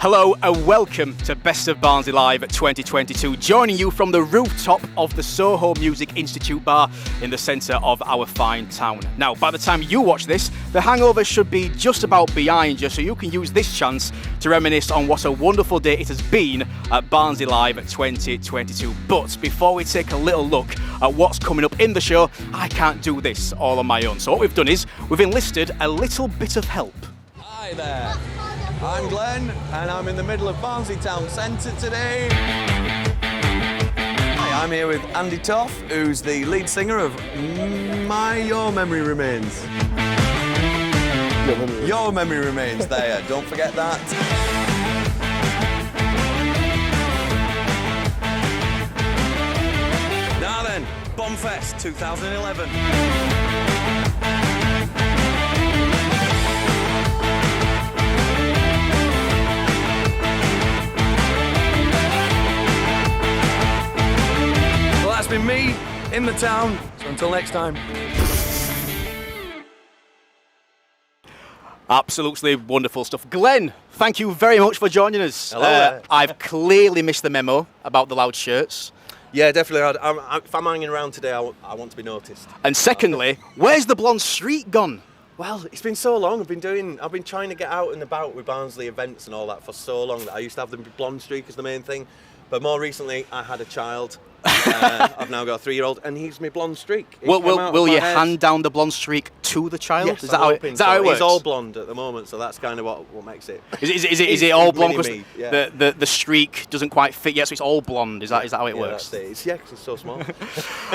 Hello and welcome to Best of Barnsley Live 2022, joining you from the rooftop of the Soho Music Institute bar in the centre of our fine town. Now, by the time you watch this, the hangover should be just about behind you, so you can use this chance to reminisce on what a wonderful day it has been at Barnsley Live 2022. But before we take a little look at what's coming up in the show, I can't do this all on my own. So what we've done is we've enlisted a little bit of help. Hi there. I'm Glenn, and I'm in the middle of Barnsley Town Centre today. Hi, I'm here with Andy Toff, who's the lead singer of Your Memory Remains. Your Memory Remains, there, don't forget that. Now then, Bombfest 2011. That's been me in the town. So until next time. Absolutely wonderful stuff. Glenn, thank you very much for joining us. Hello. I've clearly missed the memo about the loud shirts. Yeah, definitely. If I'm hanging around today, I want to be noticed. And secondly, where's the blonde streak gone? Well, it's been so long. I've been trying to get out and about with Barnsley events and all that for so long that I used to have the blonde streak as the main thing. But more recently, I had a child. I've now got a 3-year-old, and he's my blonde streak. Will you hand down the blonde streak to the child? Yes, is that how it works? He's all blonde at the moment, so that's kind of what makes it. Is it all blonde? Because yeah. the streak doesn't quite fit yet, so it's all blonde. Is that how it works? That's it. Because it's so small.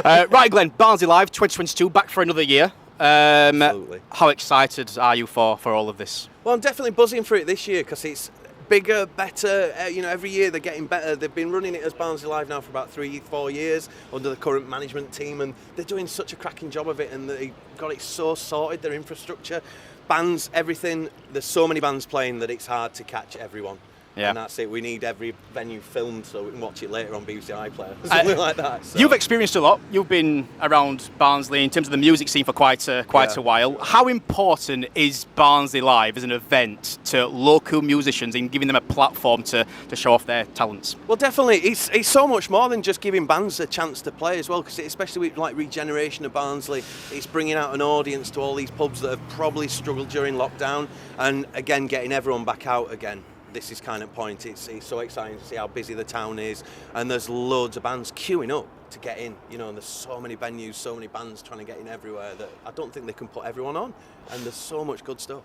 Right, Glenn, Barnsley Live 2022, back for another year. Absolutely. How excited are you for all of this? Well, I'm definitely buzzing for it this year because it's bigger, better. Every year they're getting better. They've been running it as Barnsley Live now for about 3-4 years under the current management team, and they're doing such a cracking job of it, and they got it so sorted, their infrastructure, bands, everything. There's so many bands playing that it's hard to catch everyone. Yeah. And that's it. We need every venue filmed so we can watch it later on BBC iPlayer, something like that. So. You've experienced a lot. You've been around Barnsley in terms of the music scene for quite a while. How important is Barnsley Live as an event to local musicians in giving them a platform to show off their talents? Well, definitely. It's so much more than just giving bands a chance to play as well, because especially with like Regeneration of Barnsley, it's bringing out an audience to all these pubs that have probably struggled during lockdown, and again getting everyone back out again. This is kind of point. It's so exciting to see how busy the town is, and there's loads of bands queuing up to get in, and there's so many venues, so many bands trying to get in everywhere that I don't think they can put everyone on, and there's so much good stuff.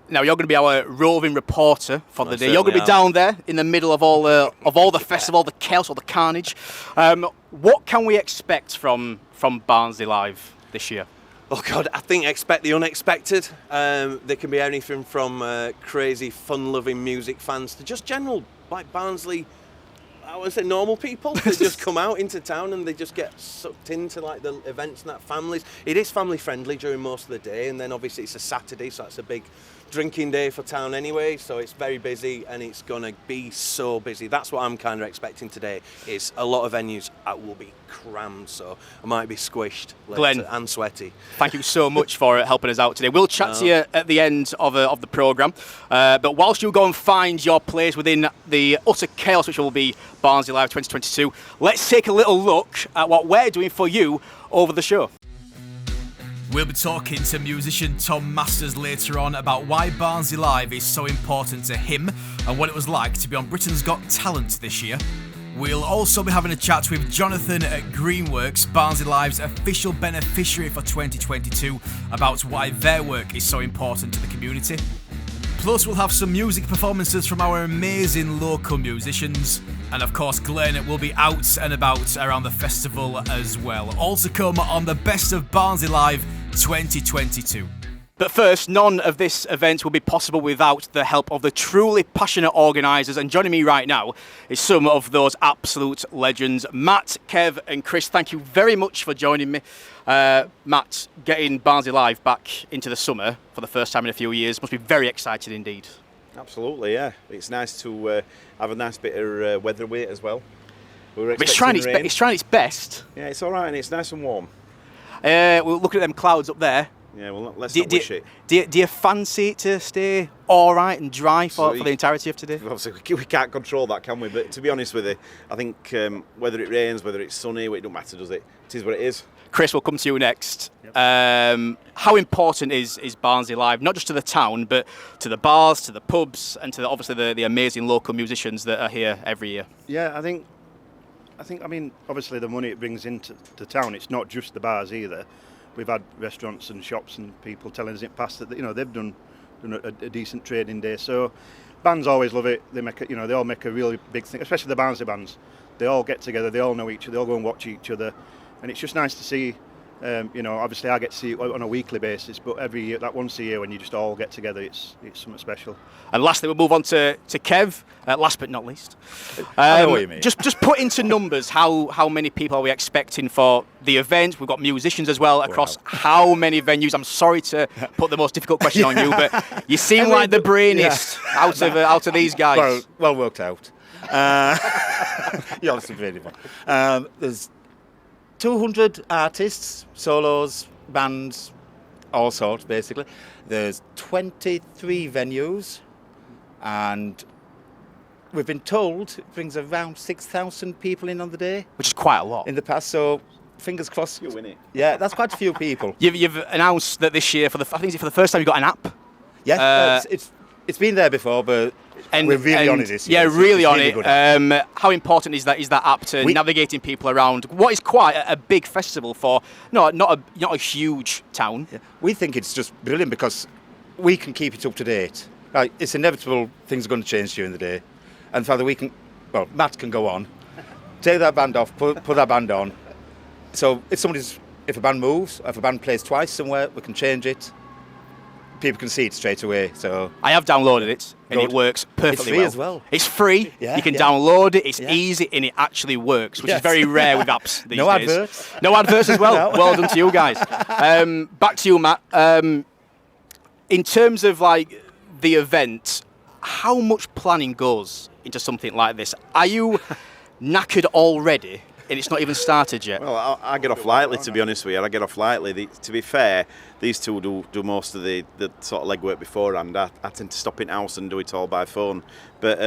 Now you're going to be our roving reporter for the day. You're going to be down there in the middle of all the festival, the chaos, all the carnage. What can we expect from Barnsley Live this year? Oh God, I think expect the unexpected. There can be anything from crazy, fun-loving music fans to just general, like Barnsley, I would say normal people that just come out into town and they just get sucked into like the events and that families. It is family friendly during most of the day, and then obviously it's a Saturday, so that's a big drinking day for town anyway, so it's very busy and it's going to be so busy. That's what I'm kind of expecting today, is a lot of venues will be crammed, so I might be squished Glenn, and sweaty. Thank you so much for helping us out today. We'll chat to you at the end of the programme, but whilst you go and find your place within the utter chaos which will be Barnsley Live 2022, let's take a little look at what we're doing for you over the show. We'll be talking to musician Tom Masters later on about why Barnsley Live is so important to him and what it was like to be on Britain's Got Talent this year. We'll also be having a chat with Jonathan at Greenworks, Barnsley Live's official beneficiary for 2022, about why their work is so important to the community. Plus, we'll have some music performances from our amazing local musicians. And of course, Glenn will be out and about around the festival as well. All to come on the Best of Barnsley Live 2022. But first, none of this event will be possible without the help of the truly passionate organisers. And joining me right now is some of those absolute legends. Matt, Kev and Chris, thank you very much for joining me. Matt, getting Barnsley Live back into the summer for the first time in a few years must be very exciting indeed. Absolutely, yeah. It's nice to have a nice bit of weather with it as well. It's trying its best. Yeah, it's all right and it's nice and warm. We're looking at them clouds up there. Yeah, well, let's not wish it. Do you fancy it to stay all right and dry for the entirety of today? Obviously, we can't control that, can we? But to be honest with you, I think whether it rains, whether it's sunny, it don't matter, does it? It is what it is. Chris, we'll come to you next. Yep. How important is Barnsley Live, not just to the town, but to the bars, to the pubs, and to obviously the amazing local musicians that are here every year? Yeah, I think, I mean, obviously the money it brings into the town, it's not just the bars either. We've had restaurants and shops and people telling us in the past that they've done a decent trading day. So bands always love it. They all make a really big thing, especially the Barnsley bands. They all get together. They all know each other. They all go and watch each other, and it's just nice to see. Obviously I get to see it on a weekly basis, but every year, that once a year when you just all get together, it's something special. And lastly, we'll move on to Kev, last but not least. I know what you mean. Just put into numbers, how many people are we expecting for the event? We've got musicians as well across how many venues? I'm sorry to put the most difficult question on you, but you seem like the brainiest out of these guys. Well worked out. You're obviously really fun. There's 200 artists, solos, bands, all sorts basically. There's 23 venues, and we've been told it brings around 6,000 people in on the day. Which is quite a lot. In the past, so fingers crossed. You'll win it. Yeah, that's quite a few people. You've announced that this year, for the first time, you've got an app. Yeah, it's been there before, but we're really on it this year. Yeah, really on good. it. How important is that app to navigating people around what is quite a big festival for not a huge town? Yeah. We think it's just brilliant because we can keep it up to date. Like, it's inevitable things are going to change during the day, and Father, Matt can go on, take that band off, put that band on. So if a band moves, if a band plays twice somewhere, we can change it. People can see it straight away. So I have downloaded it and it works perfectly it's free well. as well. It's free. Yeah, you can download it. It's easy and it actually works, which is very rare with apps these no days. Adverts. No adverts as well. No. Well done to you guys. Back to you, Matt. In terms of like the event, how much planning goes into something like this? Are you knackered already? And it's not even started yet. Well, I get off lightly, to be honest with you. I get off lightly. To be fair, these two do most of the sort of legwork beforehand. I tend to stop in house and do it all by phone. But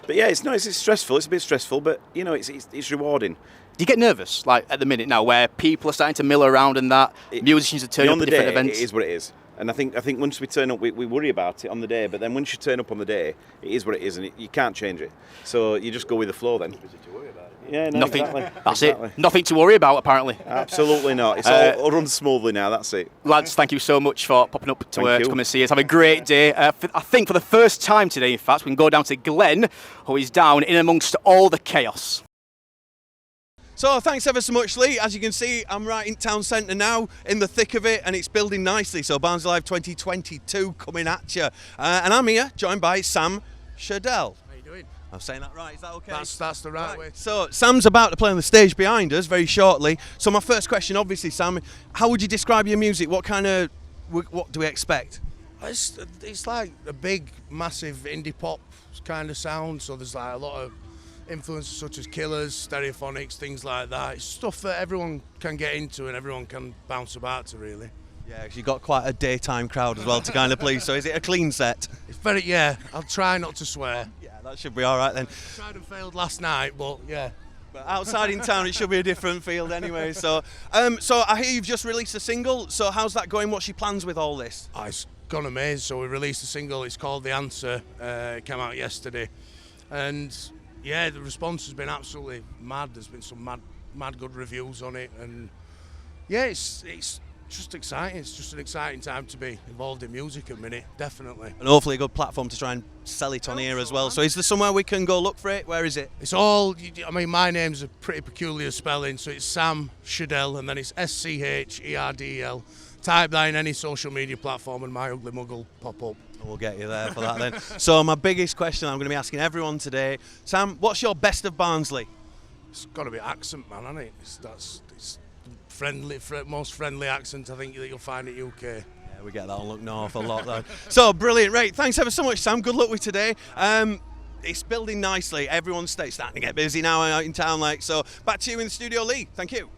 yeah, it's stressful. It's a bit stressful, but it's rewarding. Do you get nervous, like at the minute now, where people are starting to mill around and that musicians are turning up at different events? It is what it is. And I think once we turn up, we worry about it on the day. But then once you turn up on the day, it is what it is, and you can't change it. So you just go with the flow then. Yeah, no, nothing. Exactly. That's exactly. it. Nothing to worry about, apparently. Absolutely not. It's all runs smoothly now. That's it. Lads, thank you so much for popping up to come and see us. Have a great day. I think for the first time today, in fact, we can go down to Glenn, who is down in amongst all the chaos. So thanks ever so much, Lee. As you can see, I'm right in town centre now, in the thick of it, and it's building nicely. So Barnsley Live 2022 coming at you. And I'm here, joined by Sam Shadell. How you doing? I'm saying that right, is that okay? That's the right way. So Sam's about to play on the stage behind us very shortly. So my first question, obviously, Sam, how would you describe your music? What do we expect? It's like a big, massive indie pop kind of sound. So there's like a lot of influences such as Killers, Stereophonics, things like that. It's stuff that everyone can get into and everyone can bounce about to, really. Yeah, because you've got quite a daytime crowd as well to kind of please. So is it a clean set? It's I'll try not to swear. Yeah, that should be all right then. I tried and failed last night, but yeah. But outside in town, it should be a different field anyway. So I hear you've just released a single. So how's that going? What's your plans with all this? It's gone amazing. So we released a single. It's called The Answer. It came out yesterday. And yeah, the response has been absolutely mad. There's been some mad good reviews on it. And yeah, it's just exciting. It's just an exciting time to be involved in music at the minute, definitely. And hopefully a good platform to try and sell it on here as well. So is there somewhere we can go look for it? Where is it? It's all, my name's a pretty peculiar spelling, so it's Sam Shadell, and then it's SCHERDEL. Type that in any social media platform and My Ugly Mug will pop up. We'll get you there for that then. So my biggest question I'm going to be asking everyone today, Sam, what's your best of Barnsley? It's got to be accent, man, hasn't it? It's most friendly accent I think that you'll find at UK. Yeah, we get that on Look North a lot though. So brilliant, right? Thanks ever so much, Sam. Good luck with today. It's building nicely. Everyone's starting to get busy now out in town, so back to you in the studio, Lee. Thank you.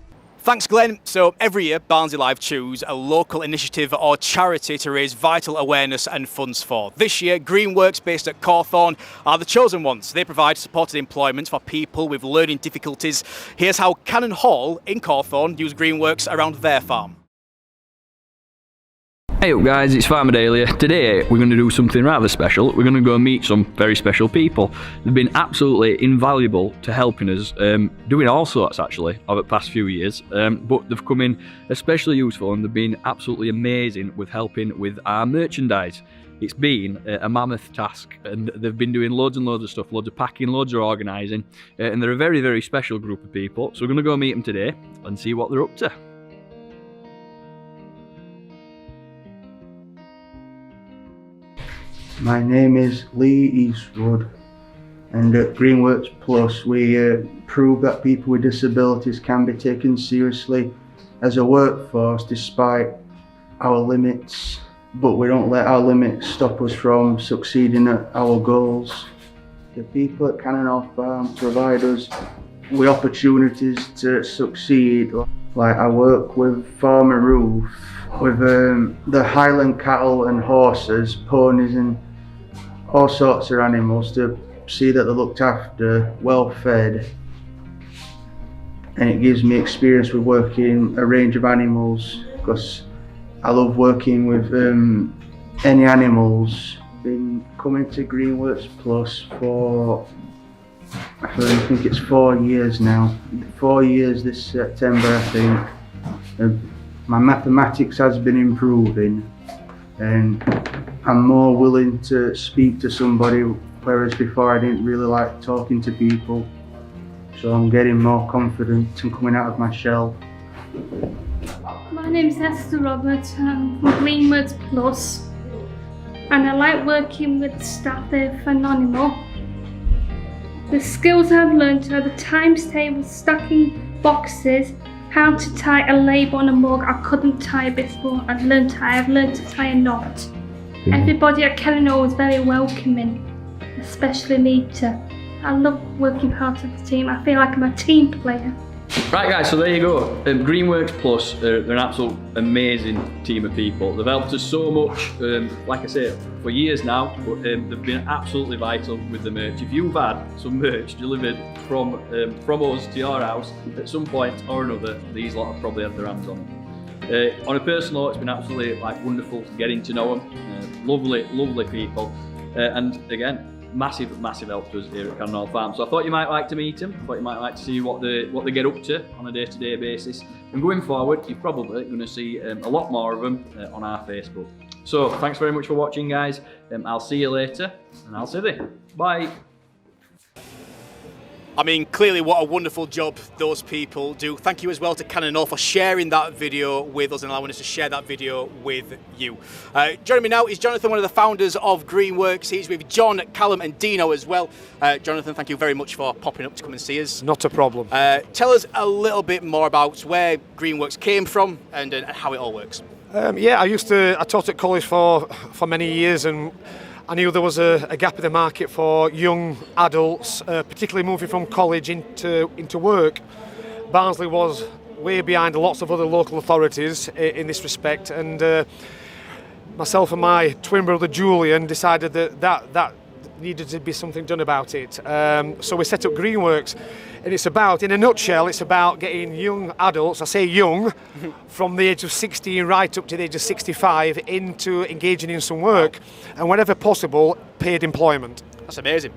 Thanks, Glenn. So every year, Barnsley Live choose a local initiative or charity to raise vital awareness and funds for. This year, Greenworks, based at Cawthorne, are the chosen ones. They provide supported employment for people with learning difficulties. Here's how Cannon Hall in Cawthorne use Greenworks around their farm. Hey up guys, it's Farmer Dale here. Today we're going to do something rather special. We're going to go and meet some very special people. They've been absolutely invaluable to helping us, doing all sorts actually over the past few years, but they've come in especially useful and they've been absolutely amazing with helping with our merchandise. It's been a mammoth task and they've been doing loads and loads of stuff, loads of packing, loads of organising, and they're a very, very special group of people. So we're going to go meet them today and see what they're up to. My name is Lee Eastwood, and at Greenworks Plus we prove that people with disabilities can be taken seriously as a workforce despite our limits, but we don't let our limits stop us from succeeding at our goals. The people at Cannon Hall Farm provide us with opportunities to succeed. Like I work with Farmer Ruth, with the Highland cattle and horses, ponies and all sorts of animals to see that they're looked after, well fed, and it gives me experience with working a range of animals because I love working with any animals. Been coming to Greenworks Plus for I think it's 4 years now. 4 years this September I think. My mathematics has been improving and I'm more willing to speak to somebody, whereas before I didn't really like talking to people. So I'm getting more confident and coming out of my shell. My name's Esther Roberts and I'm from Greenworks Plus, and I like working with staff. They're phenomenal. The skills I've learned are the times table, stacking boxes, how to tie a label on a mug. I couldn't tie before. I've learned to tie a knot. Everybody at Cannon Hall was very welcoming, especially Nita. I love working part of the team. I feel like I'm a team player. Right guys, so there you go. Greenworks Plus, they're an absolute amazing team of people. They've helped us so much, like I say, for years now, but they've been absolutely vital with the merch. If you've had some merch delivered from us to your house at some point or another, these lot have probably had their hands on it. On a personal note, it's been absolutely wonderful getting to know them. Lovely people, and again, massive help to us here at Cannon Hall Farm. So I thought you might like to meet them. I thought you might like to see what they get up to on a day-to-day basis. And going forward, you're probably going to see a lot more of them on our Facebook. So thanks very much for watching, guys. I'll see you later, and I'll see you. Bye. I mean, clearly what a wonderful job those people do. Thank you as well to Cannon Hall for sharing that video with us and allowing us to share that video with you. Joining me now is Jonathan, one of the founders of Greenworks. He's with John, Callum and Dino as well. Jonathan, thank you very much for popping up to come and see us. Not a problem. Tell us a little bit more about where Greenworks came from and how it all works. Yeah, I taught at college for many years, and I knew there was a gap in the market for young adults, particularly moving from college into work. Barnsley was way behind lots of other local authorities in this respect, and myself and my twin brother Julian decided that needed to be something done about it. So we set up Greenworks, and it's about, in a nutshell, it's about getting young adults, I say young, from the age of 16 right up to the age of 65 into engaging in some work, and whenever possible, paid employment. That's amazing.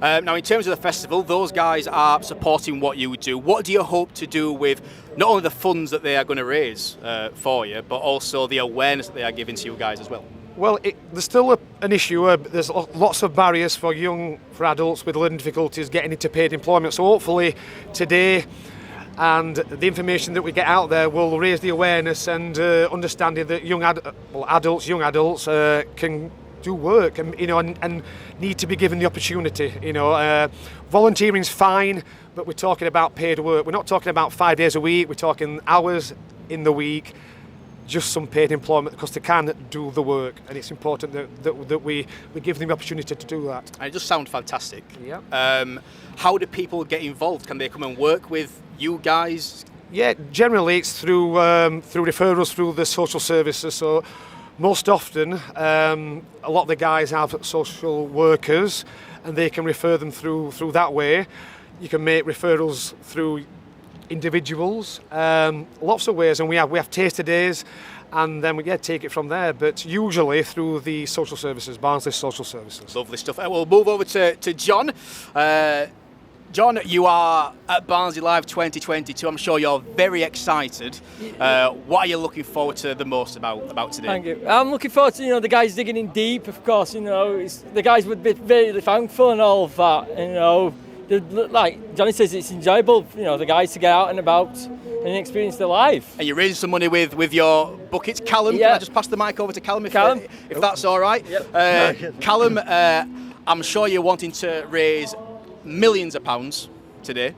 Now, in terms of the festival, those guys are supporting what you do. What do you hope to do with not only the funds that they are going to raise for you, but also the awareness that they are giving to you guys as well? Well, there's still an issue. There's lots of barriers for adults with learning difficulties getting into paid employment. So hopefully today and the information that we get out there will raise the awareness and understanding that young adults can do work and need to be given the opportunity. Volunteering's fine, but we're talking about paid work. We're not talking about 5 days a week. We're talking hours in the week. Just some paid employment, because they can do the work, and it's important that we give them the opportunity to do that. And it just sounds fantastic. Yeah. How do people get involved? Can they come and work with you guys? Yeah, generally it's through referrals through the social services. So most often, a lot of the guys have social workers, and they can refer them through that way. You can make referrals through individuals, lots of ways, and we have taster days, and then we take it from there. But usually through the social services, Barnsley social services. Lovely stuff. We'll move over to John. John, you are at Barnsley Live 2022. I'm sure you're very excited. What are you looking forward to the most about today? Thank you. I'm looking forward to the guys digging in deep. Of course, the guys would be very thankful and all of that. Like Johnny says, it's enjoyable. The guys to get out and about and experience their life. And you're raising some money with your buckets, Callum. Yeah. Can I just pass the mic over to Callum if that's all right? Yep. Callum, I'm sure you're wanting to raise millions of pounds today.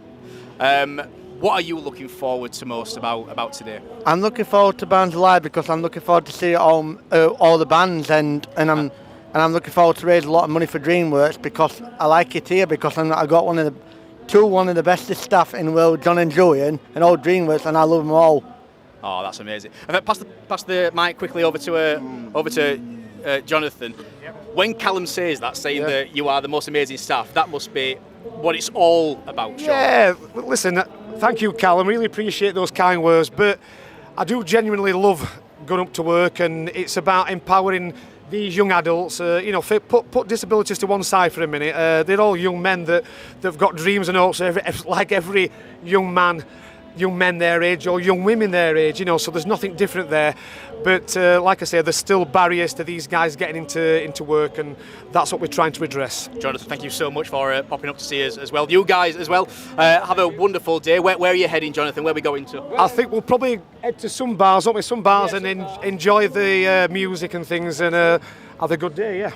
What are you looking forward to most about today? I'm looking forward to Barnsley Live because I'm looking forward to see all the bands and I'm looking forward to raise a lot of money for Greenworks because I like it here because I got one of the bestest staff in the world, John and Julian, and all Greenworks, and I love them all. Oh, that's amazing. Pass the mic quickly over to Jonathan. Yep. When Callum says that, saying that you are the most amazing staff, that must be what it's all about, Sean. Yeah, listen, thank you, Callum. Really appreciate those kind words, but I do genuinely love going up to work, and it's about empowering these young adults. Put disabilities to one side for a minute. They're all young men that've got dreams and hopes, like every young men their age or young women their age, so there's nothing different there. But like I say, there's still barriers to these guys getting into work, and that's what we're trying to address. Jonathan, thank you so much for popping up to see us as well. You guys as well, have a wonderful day. Where are you heading, Jonathan? Where are we going to? I think we'll probably head to some bars, and enjoy the music and things, and have a good day,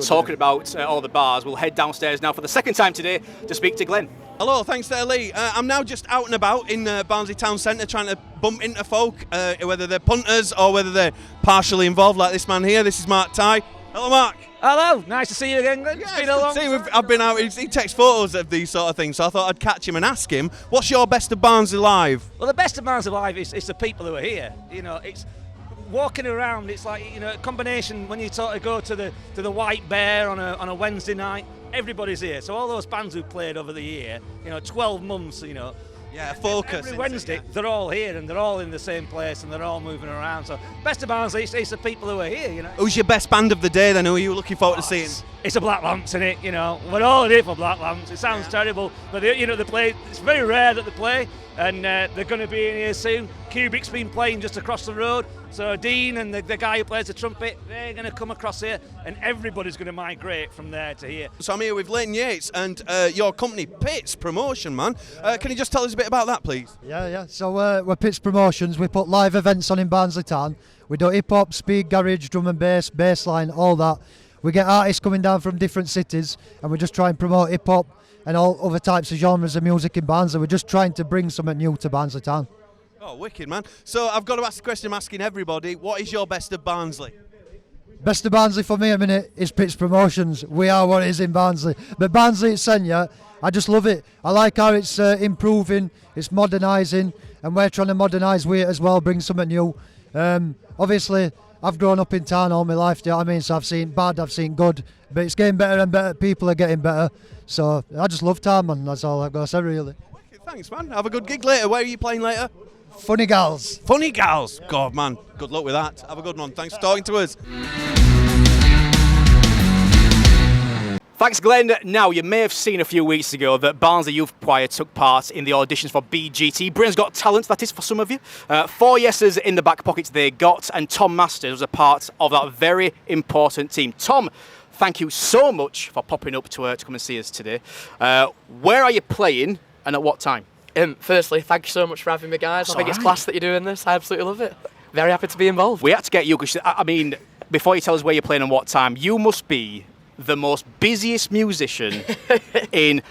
Talking about all the bars, we'll head downstairs now for the second time today to speak to Glenn. Hello, thanks there, Lee. I'm now just out and about in Barnsley Town Centre trying to bump into folk, whether they're punters or whether they're partially involved like this man here. This is Mark Ty. Hello, Mark. Hello, nice to see you again, Glenn. It's been a long time. I've been out, he takes photos of these sort of things, so I thought I'd catch him and ask him, what's your best of Barnsley Live? Well, the best of Barnsley Live is the people who are here. It's walking around, it's like, a combination when you sort of go to the White Bear on a Wednesday night. Everybody's here, so all those bands who played over the year, 12 months, Yeah, focus. Every Wednesday, they're all here and they're all in the same place and they're all moving around. So, best of Barnsley, it's the people who are here, Who's your best band of the day then? Who are you looking forward to seeing? It's a Black Lamps, isn't it? We're all here for Black Lamps. It sounds terrible, but they play. It's very rare that they play, and they're going to be in here soon. Cubic's been playing just across the road, so Dean and the guy who plays the trumpet, they're going to come across here, and everybody's going to migrate from there to here. So I'm here with Leighton Yates and your company, Pitts Promotion, man. Can you just tell us a bit about that, please? Yeah. So we're Pitts Promotions. We put live events on in Barnsley Town. We do hip-hop, speed, garage, drum and bass, bassline, all that. We get artists coming down from different cities, and we just try and promote hip-hop and all other types of genres of music in Barnsley. We're just trying to bring something new to Barnsley Town. Oh, wicked, man. So I've got to ask the question I'm asking everybody. What is your best of Barnsley? Best of Barnsley for me a minute is Pitts Promotions. We are what it is in Barnsley. But Barnsley itself, I just love it. I like how it's improving, it's modernising, and we're trying to modernise with it as well, bring something new. Obviously, I've grown up in town all my life, do you know what I mean? So I've seen bad, I've seen good, but it's getting better and better. People are getting better. So I just love town, man. That's all I've got to say, really. Wicked, thanks, man. Have a good gig later. Where are you playing later? Funny Gals. Funny Gals. God, man. Good luck with that. Have a good one. Thanks for talking to us. Thanks, Glenn. Now, you may have seen a few weeks ago that Barnsley Youth Choir took part in the auditions for BGT, Britain's Got Talent, that is for some of you. 4 yeses in the back pockets they got, and Tom Masters was a part of that very important team. Tom, thank you so much for popping up to come and see us today. Where are you playing and at what time? Firstly, thank you so much for having me, guys. I think it's class that you're doing this. I absolutely love it. Very happy to be involved. We had to get you, because, before you tell us where you're playing and what time, you must be the most busiest musician in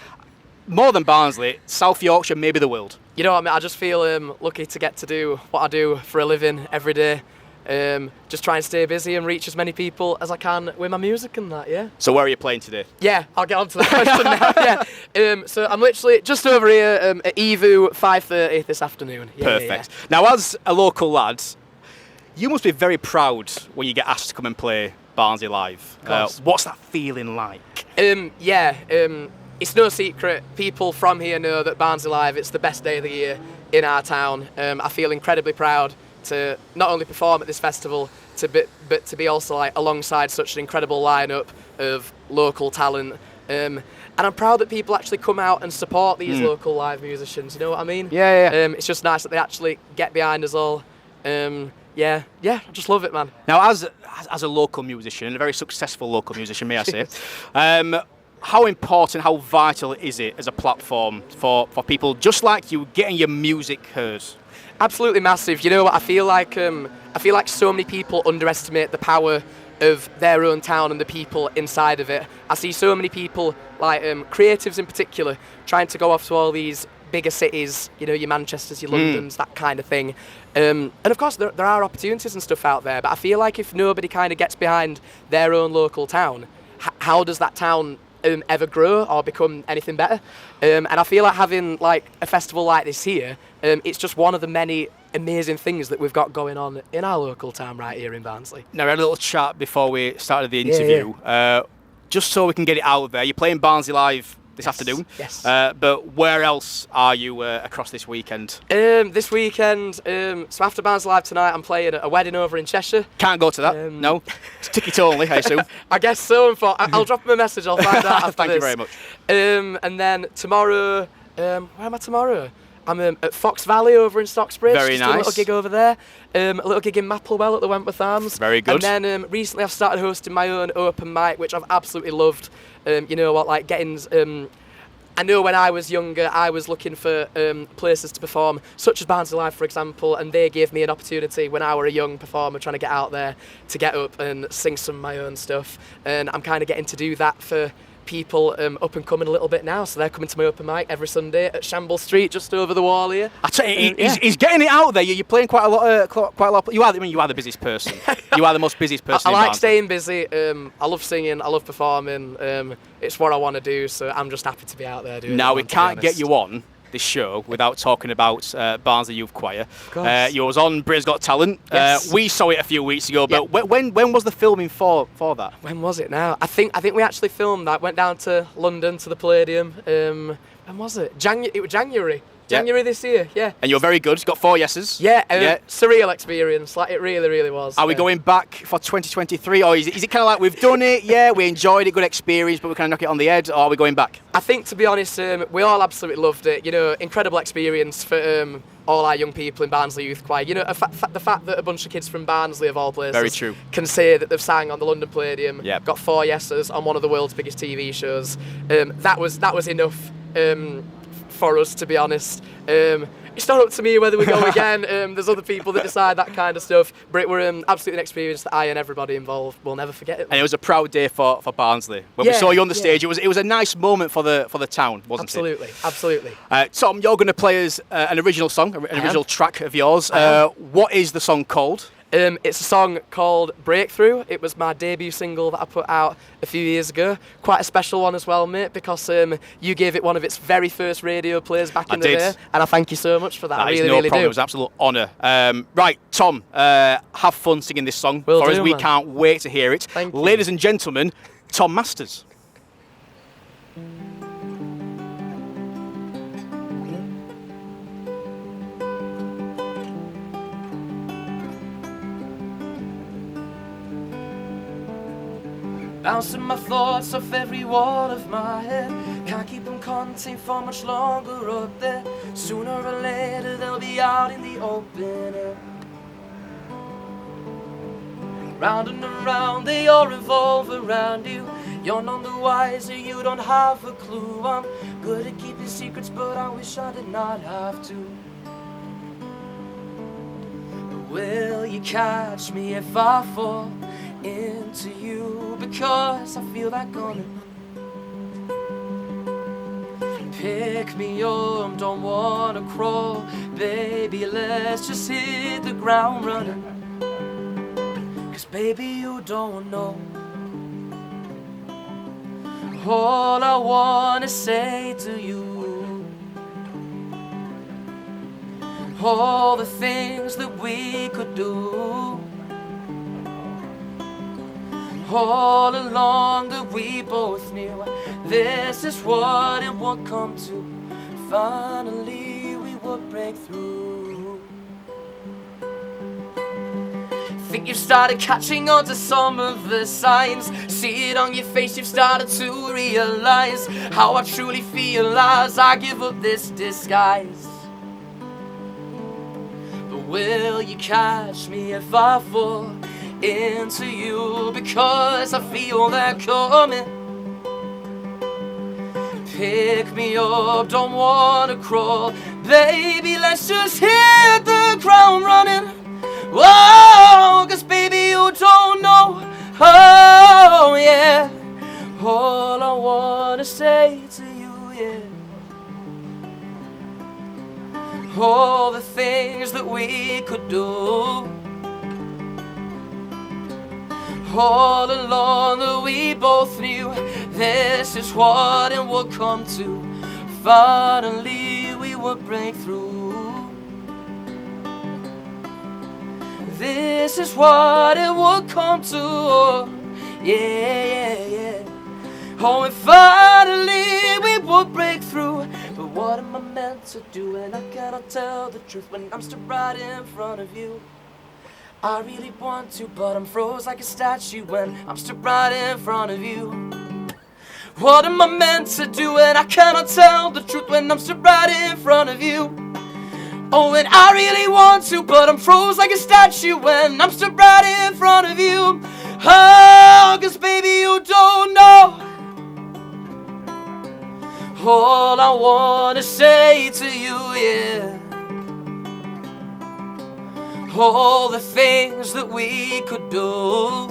more than Barnsley, South Yorkshire, maybe the world. You know what I mean? I just feel lucky to get to do what I do for a living every day. just try and stay busy and reach as many people as I can with my music and that, yeah. So where are you playing today? Yeah, I'll get on to that question now, yeah. So I'm literally just over here at EVU 5:30 this afternoon. Yeah, Perfect. Now, as a local lad, you must be very proud when you get asked to come and play Barnsley Live. What's that feeling like? It's no secret. People from here know that Barnsley Live, it's the best day of the year in our town. I feel incredibly proud to not only perform at this festival, but to be also like alongside such an incredible lineup of local talent. And I'm proud that people actually come out and support these local live musicians. You know what I mean? Yeah. It's just nice that they actually get behind us all. I just love it, man. Now, as a local musician, and a very successful local musician, may I say, how important, how vital is it as a platform for people just like you getting your music heard? Absolutely massive. You know what? I feel like so many people underestimate the power of their own town and the people inside of it. I see so many people, like creatives in particular, trying to go off to all these bigger cities, you know, your Manchesters, your Londons, that kind of thing. And of course, there are opportunities and stuff out there, but I feel like if nobody kind of gets behind their own local town, how does that town ever grow or become anything better? And I feel like having like a festival like this here, it's just one of the many amazing things that we've got going on in our local town right here in Barnsley. Now, we had a little chat before we started the interview, just so we can get it out there. You're playing Barnsley Live this afternoon. Yes. But where else are you across this weekend? This weekend, so after Barnsley Live tonight, I'm playing at a wedding over in Cheshire. Can't go to that, no? It's ticket only, I assume. I guess so, I'll drop him a message, I'll find out after Thank this. you very much. And then tomorrow, where am I tomorrow? I'm at Fox Valley over in Stocksbridge. Very just nice. A little gig over there. A little gig in Mapplewell at the Wentworth Arms. Very good. And then recently I've started hosting my own open mic, which I've absolutely loved. You know what, like getting... I know when I was younger, I was looking for places to perform, such as Barnsley Live, for example, and they gave me an opportunity when I were a young performer trying to get out there to get up and sing some of my own stuff. And I'm kind of getting to do that for people up and coming a little bit now, so they're coming to my open mic every Sunday at Shambles Street, just over the wall here. I tell you, he's getting it out there. You're playing quite a lot. You are the busiest person. You are the most busiest person. I in like Barnsley. staying busy. I love singing. I love performing. It's what I want to do, so I'm just happy to be out there doing it. Now, we can't get you on this show without talking about Barnsley Youth Choir. You was on Britain's Got Talent. Yes. We saw it a few weeks ago, but when was the filming for that? When was it now? I think we actually filmed that. Went down to London to the Palladium. When was it? It was January. January this year, yeah. And you're very good. It's got 4 yeses. Yeah, surreal experience. Like, it really, really was. Are we going back for 2023, or is it kind of like we've done it? Yeah, we enjoyed it, good experience, but we kind of knock it on the head, or are we going back? I think, to be honest, we all absolutely loved it. You know, incredible experience for all our young people in Barnsley Youth Choir. You know, the fact that a bunch of kids from Barnsley, of all places, Very true. can say that they've sang on the London Palladium, Yep. got 4 yeses on one of the world's biggest TV shows. That was enough for us, to be honest. It's not up to me whether we go again. There's other people that decide that kind of stuff. But it were absolutely an experience that I and everybody involved will never forget it. And it was a proud day for Barnsley. When we saw you on the stage, it was a nice moment for the town, wasn't Absolutely, absolutely. Tom, you're going to play us an original song, an original track of yours. What is the song called? It's a song called Breakthrough. It was my debut single that I put out a few years ago. Quite a special one as well, mate, because you gave it one of its very first radio plays back in the day. And I thank you so much for that. I really, really do. It was an absolute honour. Right, Tom, have fun singing this song for us. We can't wait to hear it. Thank you. Ladies and gentlemen, Tom Masters. Bouncing my thoughts off every wall of my head. Can't keep them contained for much longer up there. Sooner or later they'll be out in the open air. Round and around they all revolve around you. You're none the wiser, you don't have a clue. I'm good at keeping secrets, but I wish I did not have to. But will you catch me if I fall into you? Because I feel like gonna pick me up, don't wanna crawl. Baby, let's just hit the ground running. baby, you don't know. All I wanna say to you, all the things that we could do, all along that we both knew, this is what it would come to. Finally we would break through. Think you've started catching on to some of the signs. See it on your face, you've started to realize how I truly feel as I give up this disguise. But will you catch me if I fall into you? Because I feel that coming. Pick me up, don't wanna crawl. Baby, let's just hit the ground running. Whoa, 'cause baby, you don't know. Oh, yeah. All I wanna say to you, yeah. All the things that we could do, all along that we both knew, this is what it would come to. Finally we would break through. This is what it would come to. Yeah, yeah, yeah. Oh, and finally we would break through. But what am I meant to do? And I cannot tell the truth when I'm stood right in front of you. I really want to, but I'm froze like a statue when I'm stood right in front of you. What am I meant to do? And I cannot tell the truth when I'm stood right in front of you. Oh, and I really want to, but I'm froze like a statue when I'm stood right in front of you. Oh, 'cause baby, you don't know. All I wanna say to you, yeah. All the things that we could do.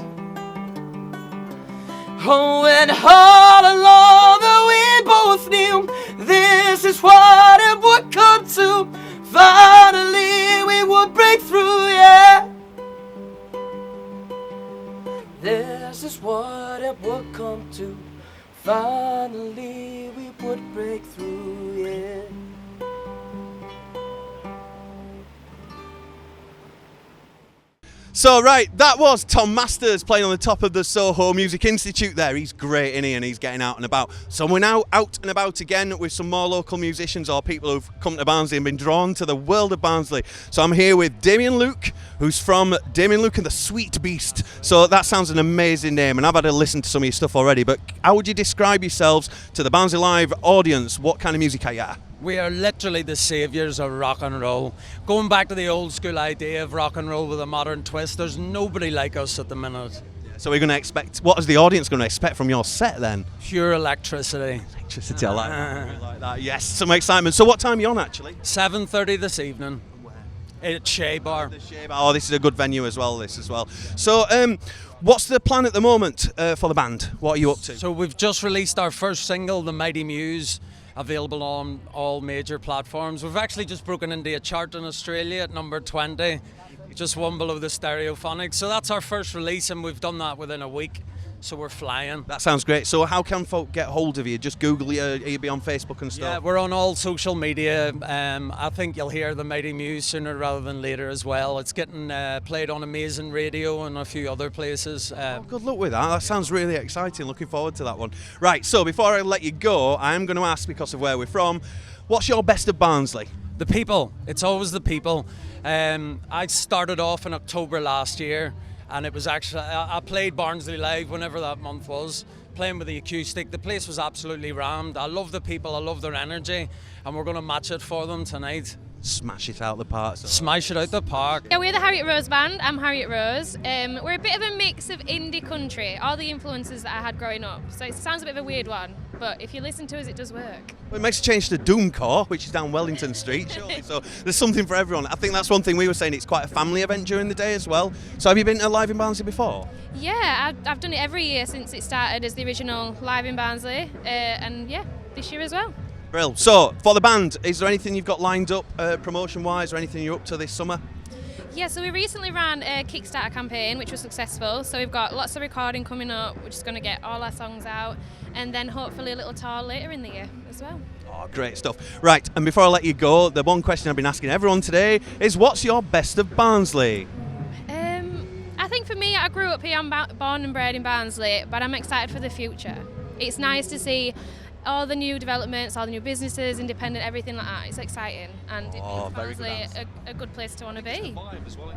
Oh, and all along that we both knew, this is what it would come to. Finally we would break through, yeah. This is what it would come to. Finally we would break through, yeah. So, right, that was Tom Masters playing on the top of the Soho Music Institute there. He's great, isn't he? And he's getting out and about. So we're now out and about again with some more local musicians or people who've come to Barnsley and been drawn to the world of Barnsley. So I'm here with Damien Luke, who's from Damien Luke and the Sweet Beast. So that sounds an amazing name, and I've had a listen to some of your stuff already. But how would you describe yourselves to the Barnsley Live audience? What kind of music are you at? We are literally the saviours of rock and roll. Going back to the old school idea of rock and roll with a modern twist, there's nobody like us at the minute. So we're going to expect, what is the audience going to expect from your set then? Pure electricity. Electricity, I like that. Yes, some excitement. So what time are you on actually? 7:30 this evening. At Shea Bar. Oh, this is a good venue as well, So, what's the plan at the moment for the band? What are you up to? So we've just released our first single, The Mighty Muse, available on all major platforms. We've actually just broken into a chart in Australia at number 20, just one below the Stereophonics. So that's our first release, and we've done that within a week. So we're flying. That sounds great. So how can folk get hold of you? Just Google you, you'll be on Facebook and stuff? Yeah, we're on all social media. I think you'll hear The Mighty Muse sooner rather than later as well. It's getting played on Amazing Radio and a few other places. Good luck with that. That sounds really exciting. Looking forward to that one. Right, so before I let you go, I am going to ask, because of where we're from, what's your best of Barnsley? The people. It's always the people. I started off in October last year. And it was actually, I played Barnsley Live whenever that month was, playing with the acoustic. The place was absolutely rammed. I love the people, I love their energy, and we're going to match it for them tonight. Smash it out the park. Smash it out the park. Yeah, we're the Harriet Rose Band. I'm Harriet Rose. We're a bit of a mix of indie country, all the influences that I had growing up. So it sounds a bit of a weird one, but if you listen to us, it does work. Well, it makes a change to Doomcore, which is down Wellington Street, surely. So there's something for everyone. I think that's one thing we were saying, it's quite a family event during the day as well. So have you been to Live in Barnsley before? Yeah, I've done it every year since it started as the original Live in Barnsley, and yeah, this year as well. Brill. So, for the band, is there anything you've got lined up promotion-wise, or anything you're up to this summer? Yeah, so we recently ran a Kickstarter campaign, which was successful. So we've got lots of recording coming up. We're just going to get all our songs out, and then hopefully a little tour later in the year as well. Oh, great stuff. Right, and before I let you go, the one question I've been asking everyone today is, what's your best of Barnsley? I think for me, I grew up here. I'm born and bred in Barnsley, but I'm excited for the future. It's nice to see all the new developments, all the new businesses, independent, everything like that. It's exciting, and it makes Barnsley a good place to want to be.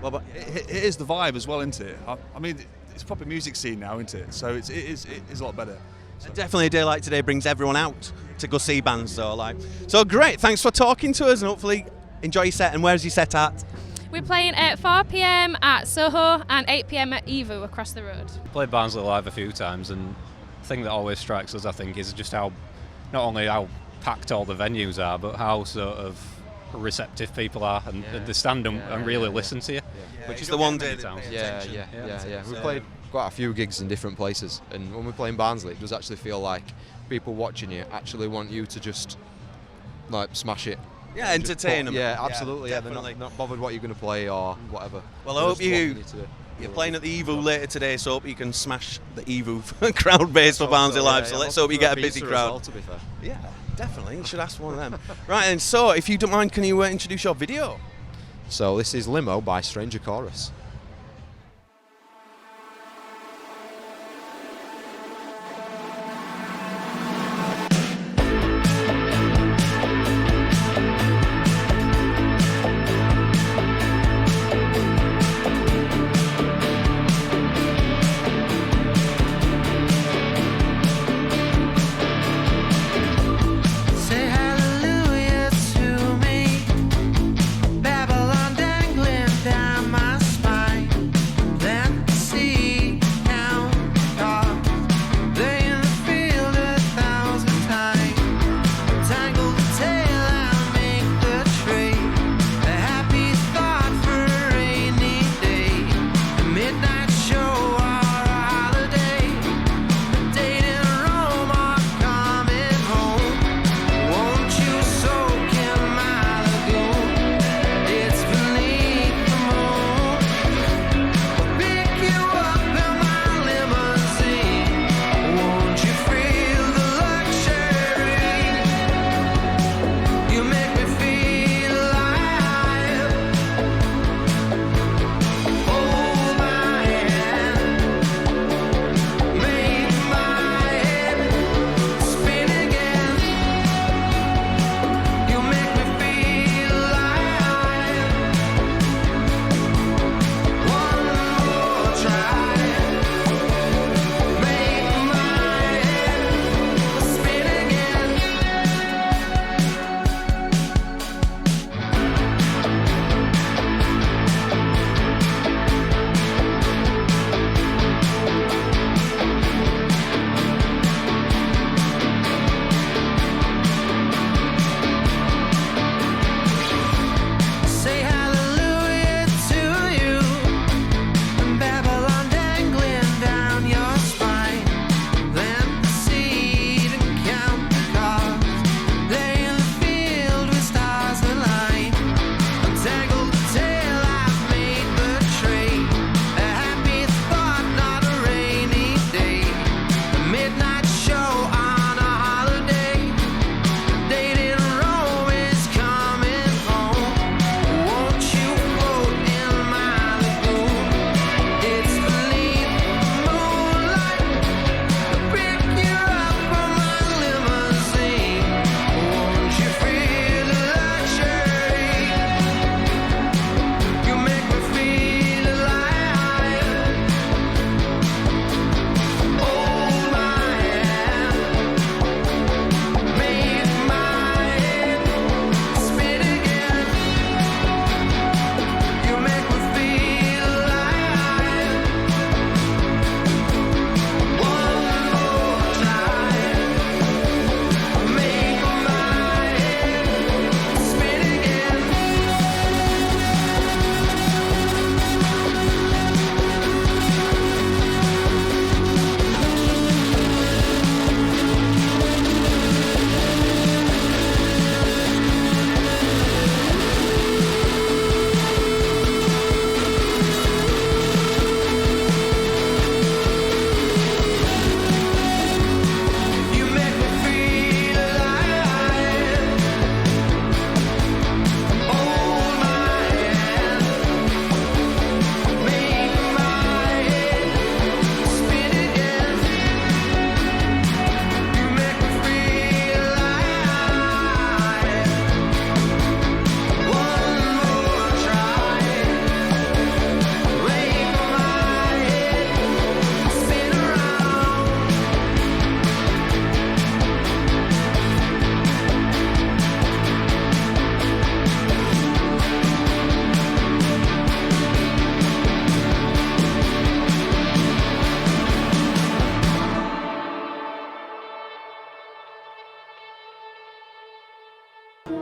Well, but it is the vibe as well, isn't it? I mean, it's a proper music scene now, isn't it? So it is a lot better. So. Definitely a day like today brings everyone out to go see bands, though. So great, thanks for talking to us, and hopefully enjoy your set. And where's your set at? We're playing at 4 p.m. at Soho and 8 p.m. at Evo across the road. Played Barnsley live a few times, and the thing that always strikes us, I think, is just how, not only how packed all the venues are, but how sort of receptive people are, and they stand and really listen to you. Which is the one day. Yeah. We played quite a few gigs in different places, and when we're playing Barnsley, it does actually feel like people watching you actually want you to just smash it. Yeah, entertain them. Yeah, absolutely. Yeah, they're not bothered what you're going to play or whatever. Well, I hope you're playing at the Evo later today, so I hope you can smash the Evo crowd base for Barnsley Live. So let's hope you get a busy crowd. Well, to be fair. Yeah, definitely. You should ask one of them. Right, and so if you don't mind, can you introduce your video? So this is Limo by Stranger Chorus. Babylon dangling down my spine.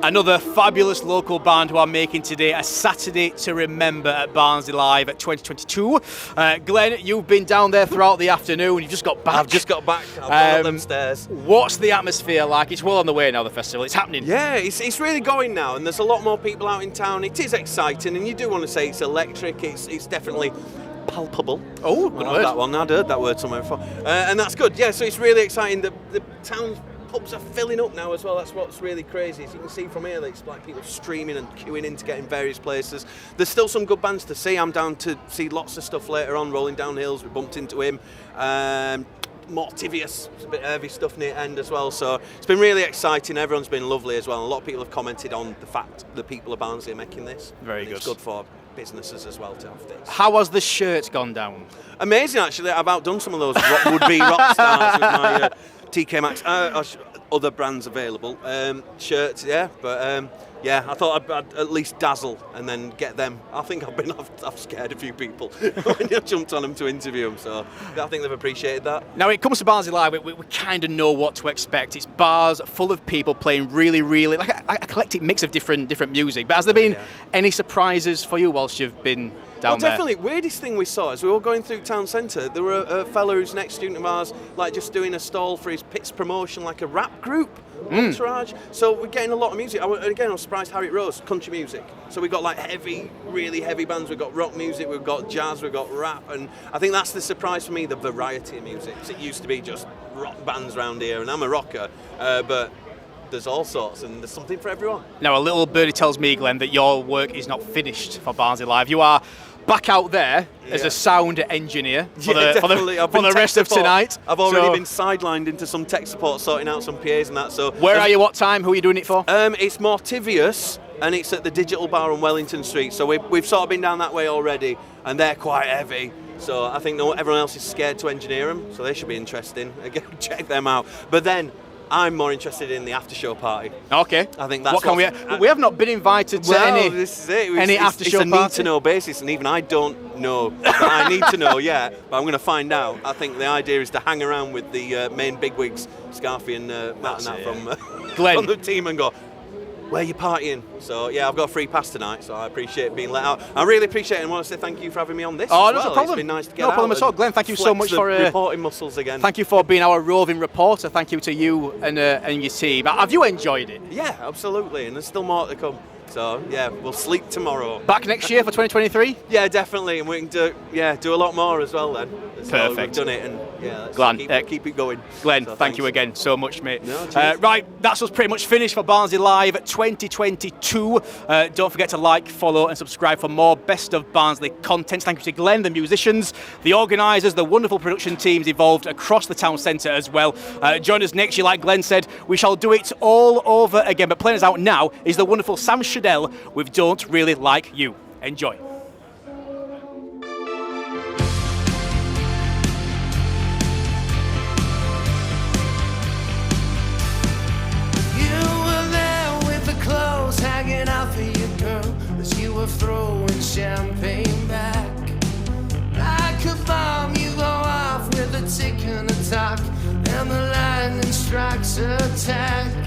Another fabulous local band who are making today a Saturday to remember at Barnsley Live at 2022. Glenn, you've been down there throughout the afternoon. You've just got back. I've just got back. I've gone up them stairs. What's the atmosphere like? It's well on the way now, the festival. It's happening. Yeah, it's really going now, and there's a lot more people out in town. It is exciting, and you do want to say it's electric. It's definitely palpable. Oh, good word. That one. I'd heard that word somewhere before. And that's good. Yeah, so it's really exciting. The town pubs are filling up now as well. That's what's really crazy. As you can see from here, it's like people streaming and queuing in to get in various places. There's still some good bands to see. I'm down to see lots of stuff later on. Rolling Down Hills, we bumped into him. Mortivious, a bit heavy stuff near end as well. So it's been really exciting. Everyone's been lovely as well. A lot of people have commented on the fact that people of Barnsley are making this. Very good. It's good for businesses as well to have this. How has the shirt gone down? Amazing, actually. I've outdone some of those would-be rock stars with my TK Maxx. Other brands available. Shirts, yeah, but yeah, I thought I'd at least dazzle and then get them. I think I've scared a few people when I jumped on them to interview them, so I think they've appreciated that. Now, when it comes to Barnsley Live, we kind of know what to expect. It's bars full of people playing really, really like a eclectic mix of different music. But has there been any surprises for you whilst you've been down there? Definitely. Weirdest thing we saw as we were going through town centre, there were a fellow who's next student of ours, like just doing a stall for his Pits promotion, like a rap group. Entourage. So we're getting a lot of music. I was surprised Harriet Rose, country music. So we've got like really heavy bands. We've got rock music, we've got jazz, we've got rap, and I think that's the surprise for me, the variety of music. 'Cause it used to be just rock bands around here, and I'm a rocker, but there's all sorts, and there's something for everyone. Now, a little birdie tells me, Glenn, that your work is not finished for Barnsley Live. You are back out there as a sound engineer for the rest of tonight. I've already been sidelined into some tech support, sorting out some PAs and that. So where are you? What time? Who are you doing it for? It's Mortivious, and it's at the Digital Bar on Wellington Street. So we've sort of been down that way already, and they're quite heavy. So I think everyone else is scared to engineer them, so they should be interesting. Again, check them out. But then I'm more interested in the after show party. Okay. I think that's we have not been invited to this is it. any after show party. It's a need to know basis, and even I don't know that I need to know yet, but I'm going to find out. I think the idea is to hang around with the main bigwigs, Scarfy and Matt and that from the team, and go, where are you partying? So yeah, I've got a free pass tonight, so I appreciate being let out. I really appreciate it and want to say thank you for having me on this. Oh, no problem. It's been nice to get no problem at all. Glenn, thank you so much for reporting muscles again. Thank you for being our roving reporter. Thank you to you and your team. Have you enjoyed it? Yeah, absolutely, and there's still more to come. So yeah, we'll sleep tomorrow. Back next year for 2023? Yeah, definitely, and we can do a lot more as well then. So Perfect. We've done it, and let's Glenn, keep it going. Glenn, so thank you again so much, mate. No, cheers. Right, that's us pretty much finished for Barnsley Live 2022. Don't forget to like, follow and subscribe for more Best of Barnsley content. Thank you to Glenn, the musicians, the organisers, the wonderful production teams involved across the town centre as well. Join us next year, like Glenn said, we shall do it all over again. But playing us out now is the wonderful Sam Shadell with Don't Really Like You. Enjoy. Hanging out for you, girl, as you were throwing champagne back. Like a bomb, you go off with a tick and a tock, and the lightning strikes attack.